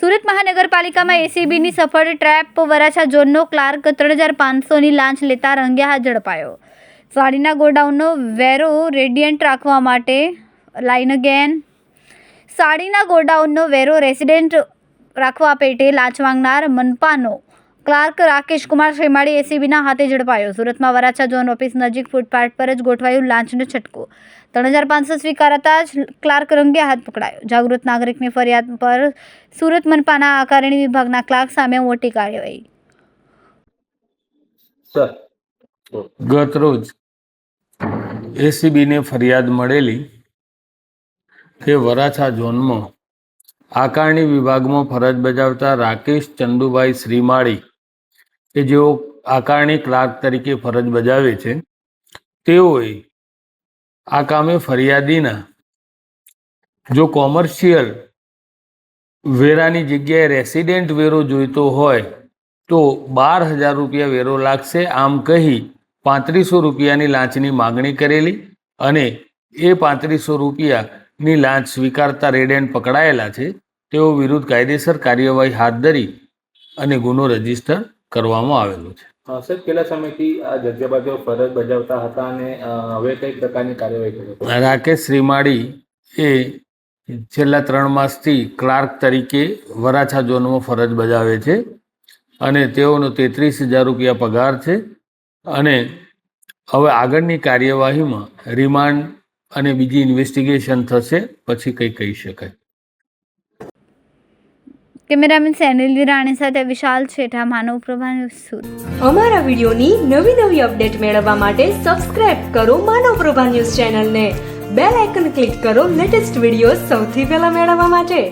સુરત મહાનગરપાલિકામાં એસીબીની સફળ trap Varachha ઝોનનો clerk 3,500ની લાંચ લેતા રંગ્યા હાથ ઝડપાયો. સાડીના ગોડાઉનનો વેરો રેડિયન્ટ રાખવા માટે સાડીના ગોડાઉનનો વેરો રેસિડેન્ટ રાખવા પેટે લાંચ માંગનાર મનપાનો ક્લાર્ક રાકેશ કુમાર શ્રીમાળી એસીબીના હાથે ઝડપાયો. સુરતમાં વરાછા ઝોન ઓફિસ નજીક ફૂટપાથ પર જ ગોઠવાયું લાંચનો છટકો. 3,500 સ્વીકારાતા જ ક્લાર્ક રંગે હાથ પકડાયો. જાગૃત નાગરિકની ફરિયાદ પર સુરત મનપાના આકારણી વિભાગના ક્લાર્ક સામે મોટી કાર્યવાહી. ગત રોજ એસીબીને ફરિયાદ મળેલી કે વરાછા ઝોનમાં આકારણી વિભાગમાં ફરજ બજાવતા રાકેશ ચંદુભાઈ શ્રીમાળી કે જેઓ આકારણી ક્લાર્ક તરીકે ફરજ બજાવે છે, તેઓએ આ કામે ફરિયાદીના જો કોમર્શિયલ વેરાની જગ્યાએ રેસિડેન્ટ વેરો જોઈતો હોય તો 12,000 રૂપિયા વેરો લાગશે, આમ કહી 3,500 રૂપિયાની લાંચની માગણી કરેલી અને એ 3,500 રૂપિયાની લાંચ સ્વીકારતા રેડેન્ટ પકડાયેલા છે. તેઓ વિરુદ્ધ કાયદેસર કાર્યવાહી હાથ ધરી અને ગુનો રજીસ્ટર કરવામાં આવેલો છે. સાહેબ, કેટલા સમયથી આ જગ્યા પર ફરજ બજાવતા હતા અને હવે કઈ પ્રકારની કાર્યવાહી કરી? રાકેશ શ્રીમાળી એ છેલ્લા 3 માસથી ક્લાર્ક તરીકે વરાછા ઝોનમાં ફરજ બજાવે છે અને તેઓનો 33,000 રૂપિયા પગાર છે અને હવે આગળની કાર્યવાહીમાં રિમાન્ડ અને બીજી ઇન્વેસ્ટિગેશન થશે, પછી કંઈ કહી શકાય. કેમેરામેન સેનિલ વિરાણી સાથે વિશાલ છેઠા, માનવ પ્રભા ન્યૂઝ સુરત. અમારા વિડીયોની નવી અપડેટ મેળવવા માટે સબસ્ક્રાઇબ કરો માનવ પ્રભા ન્યૂઝ ચેનલને. બેલ આઇકન ક્લિક કરો લેટેસ્ટ વિડીયો સૌથી પહેલા મેળવવા માટે.